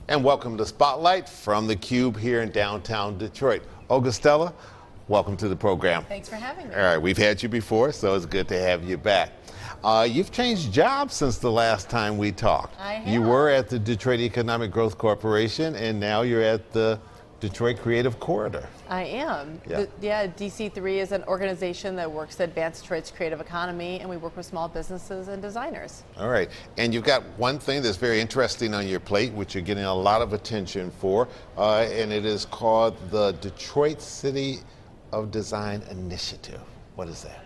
And welcome to Spotlight from theCUBE here in downtown Detroit. Olga Stella, welcome to the program. Thanks for having me. All right, we've had you before, so it's good to have you back. You've changed jobs since the last time we talked. I have. You were at the Detroit Economic Growth Corporation, and now you're at the Detroit Creative Corridor. I am. Yeah. DC3 is an organization that works to advance Detroit's creative economy, and we work with small businesses and designers. All right, and you've got one thing that's very interesting on your plate, which you're getting a lot of attention for, and it is called the Detroit City of Design Initiative. What is that?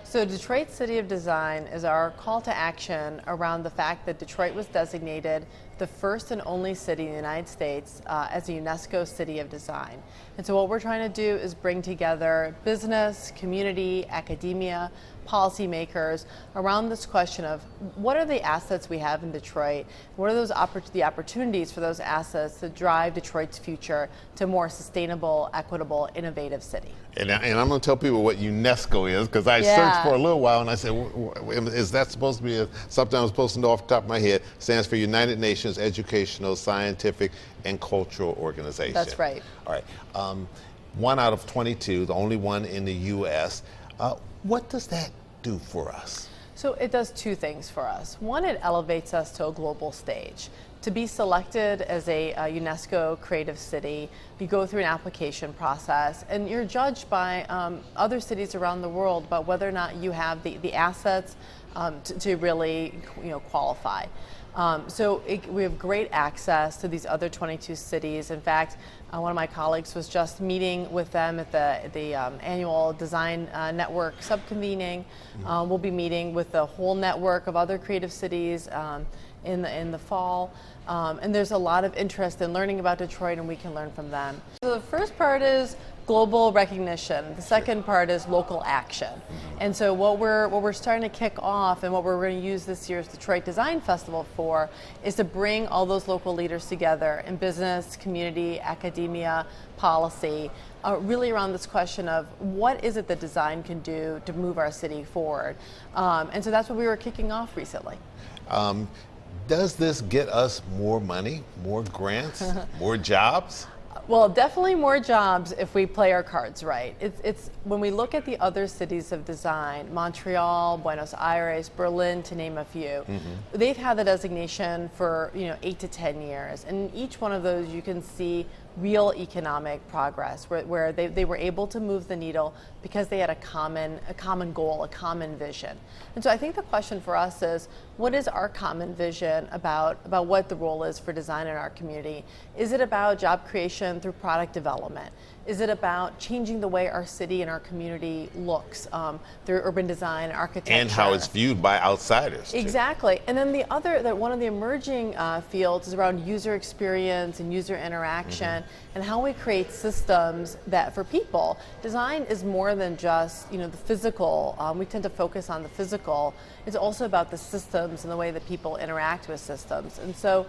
So Detroit City of Design is our call to action around the fact that Detroit was designated the first and only city in the United States as a UNESCO City of Design. And so what we're trying to do is bring together business, community, academia, policymakers around this question of what are the assets we have in Detroit, what are the opportunities for those assets to drive Detroit's future to a more sustainable, equitable, innovative city. And I'm going to tell people what UNESCO is, because I searched for a little while and I said, is that supposed to be something I was supposed to know off the top of my head? It stands for United Nations Educational, Scientific, and Cultural Organization. That's right. All right. 1 out of 22, the only one in the U.S. What does that do for us? So it does two things for us. One, it elevates us to a global stage. To be selected as a UNESCO creative city, you go through an application process and you're judged by other cities around the world about whether or not you have the assets to really qualify. We have great access to these other 22 cities. In fact, one of my colleagues was just meeting with them at the annual Design Network subconvening. We'll be meeting with the whole network of other creative cities in the fall. And there's a lot of interest in learning about Detroit, and we can learn from them. So the first part is global recognition. The second part is local action. And so what we're starting to kick off and what we're going to use this year's Detroit Design Festival for is to bring all those local leaders together in business, community, academia, policy, really around this question of what is it that design can do to move our city forward. And so that's what we were kicking off recently. Does this get us more money, more grants, more jobs? Well, definitely more jobs if we play our cards right. It's when we look at the other cities of design, Montreal, Buenos Aires, Berlin, to name a few, they've had the designation for 8 to 10 years, and in each one of those you can see real economic progress where they were able to move the needle because they had a common goal, a common vision. And so I think the question for us is, what is our common vision about what the role is for design in our community? Is it about job creation through product development? Is it about changing the way our city and our community looks through urban design, architecture? And how it's viewed by outsiders, too. Exactly. And then one of the emerging fields is around user experience and user interaction and how we create systems that for people. Design is more than just the physical. We tend to focus on the physical. It's also about the systems and the way that people interact with systems. And so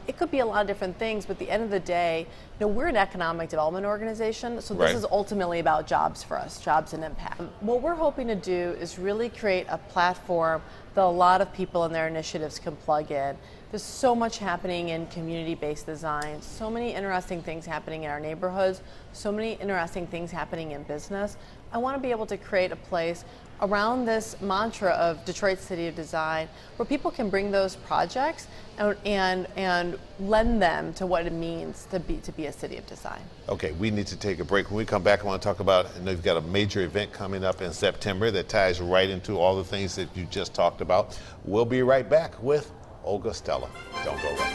it could be a lot of different things, but at the end of the day, we're an economic development organization, so this is ultimately about jobs for us, jobs and impact. What we're hoping to do is really create a platform that a lot of people and their initiatives can plug in. There's so much happening in community-based design, so many interesting things happening in our neighborhoods, so many interesting things happening in business. I want to be able to create a place around this mantra of Detroit City of Design where people can bring those projects and lend them to what it means to be a city of design. Okay, we need to take a break. When we come back, I want to talk about, you've got a major event coming up in September that ties right into all the things that you just talked about. We'll be right back with Olga Stella. Don't go away.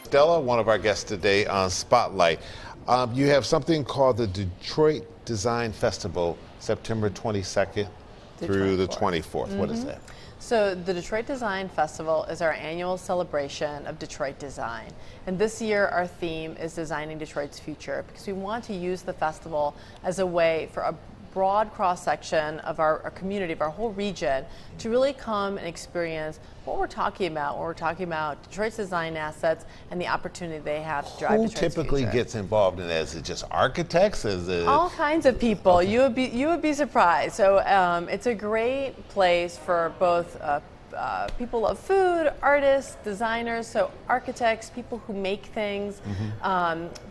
Stella, one of our guests today on Spotlight. You have something called the Detroit Design Festival, September 22nd through the 24th. What is that? So the Detroit Design Festival is our annual celebration of Detroit design. And this year our theme is Designing Detroit's Future, because we want to use the festival as a way for a broad cross-section of our community, of our whole region, to really come and experience what we're talking about when we're talking about Detroit's design assets and the opportunity they have to drive Detroit's future. Who typically gets involved in that? Is it just architects? Is it all kinds of people? Okay. You would be surprised. So it's a great place for both people love food, artists, designers, so architects, people who make things,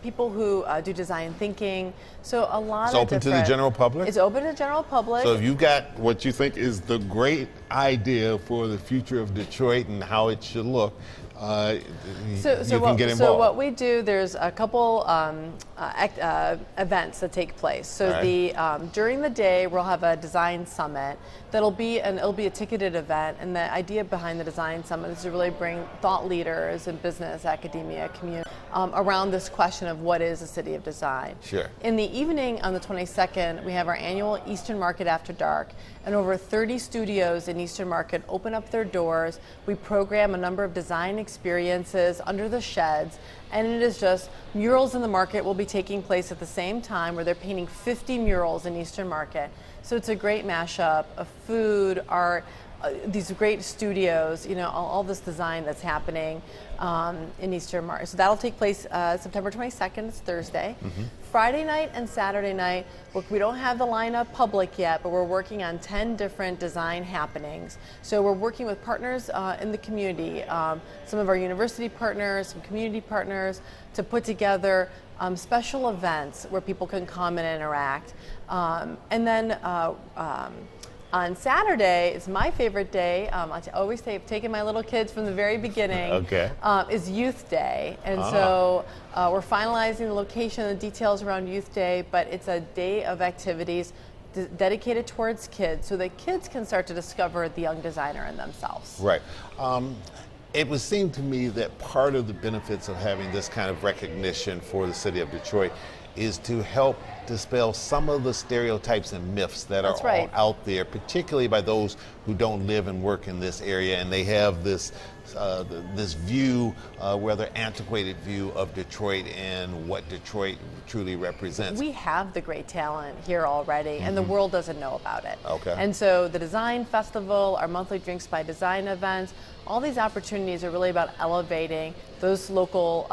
people who do design thinking. So a lot It's of open to the general public? It's open to the general public. So if you got what you think is the great idea for the future of Detroit and how it should look, you can get involved. So what we do, there's a couple events that take place. So during the day, we'll have a design summit. It'll be a ticketed event, and the idea behind the design summit is to really bring thought leaders in business, academia, community around this question of what is a city of design. Sure. In the evening on the 22nd, we have our annual Eastern Market After Dark, and over 30 studios in Eastern Market open up their doors. We program a number of design experiences under the sheds, and it is just murals in the market will be taking place at the same time, where they're painting 50 murals in Eastern Market. So it's a great mashup of food, art, these great studios, you know, all this design that's happening in Eastern Market. So that'll take place September 22nd, it's Thursday. Friday night and Saturday night, we don't have the lineup public yet, but we're working on 10 different design happenings. So we're working with partners in the community, some of our university partners, some community partners, to put together special events where people can come and interact. And then on Saturday, it's my favorite day. I always taking my little kids from the very beginning. Is Youth Day, and so we're finalizing the location and the details around Youth Day. But it's a day of activities dedicated towards kids, so that kids can start to discover the young designer in themselves. Right. It would seem to me that part of the benefits of having this kind of recognition for the city of Detroit is to help dispel some of the stereotypes and myths that are all out there, particularly by those who don't live and work in this area, and they have this this view, rather antiquated view of Detroit and what Detroit truly represents. We have the great talent here already, and the world doesn't know about it. And so the Design Festival, our monthly Drinks by Design events, all these opportunities are really about elevating those local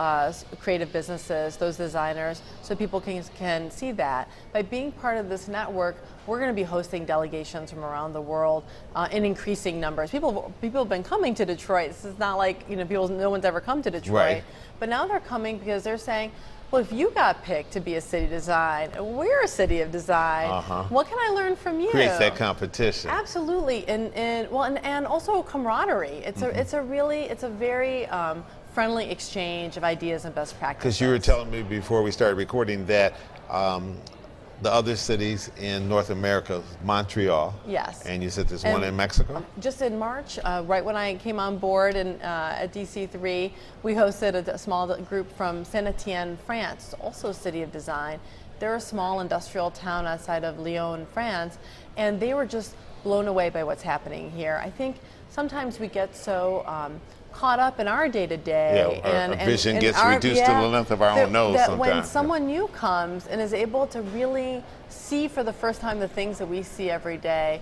creative businesses, those designers, so people can see that. By being part of this network, we're going to be hosting delegations from around the world in increasing numbers. People have been coming to Detroit. This is not like, you know, no one's ever come to Detroit, but now they're coming because they're saying, well, if you got picked to be a city design, we're a city of design. What can I learn from you? Creates that competition. Absolutely, and also camaraderie. It's a very friendly exchange of ideas and best practices. Because you were telling me before we started recording that the other cities in North America, Montreal. Yes. And you said there's one in Mexico? Just in March, right when I came on board at DC3, we hosted a small group from Saint-Étienne, France, also a city of design. They're a small industrial town outside of Lyon, France, and they were just blown away by what's happening here. I think sometimes we get so caught up in our day-to-day. Our vision gets reduced to the length of our own nose sometimes. When someone new comes and is able to really see for the first time the things that we see every day,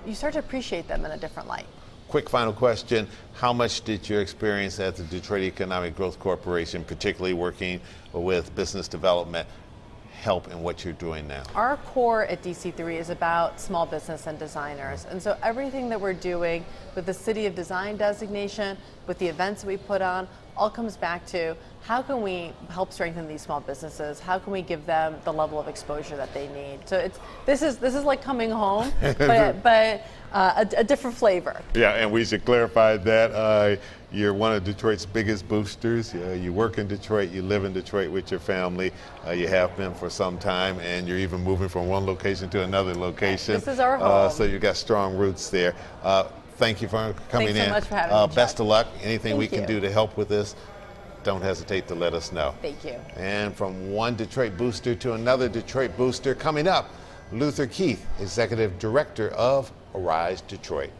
you start to appreciate them in a different light. Quick final question. How much did your experience at the Detroit Economic Growth Corporation, particularly working with business development, help in what you're doing now? Our core at DC3 is about small business and designers. And so everything that we're doing with the City of Design designation, with the events that we put on, all comes back to how can we help strengthen these small businesses? How can we give them the level of exposure that they need? So this is like coming home, but a different flavor. Yeah, and we should clarify that you're one of Detroit's biggest boosters. You work in Detroit, you live in Detroit with your family. You have been for some time, and you're even moving from one location to another location. This is our home. So you've got strong roots there. Thank you for coming in. Thanks so much for having me, Best Chuck. of luck. Anything we Thank can you. do to help with this, don't hesitate to let us know. Thank you. And from one Detroit booster to another Detroit booster, coming up, Luther Keith, Executive Director of Arise Detroit.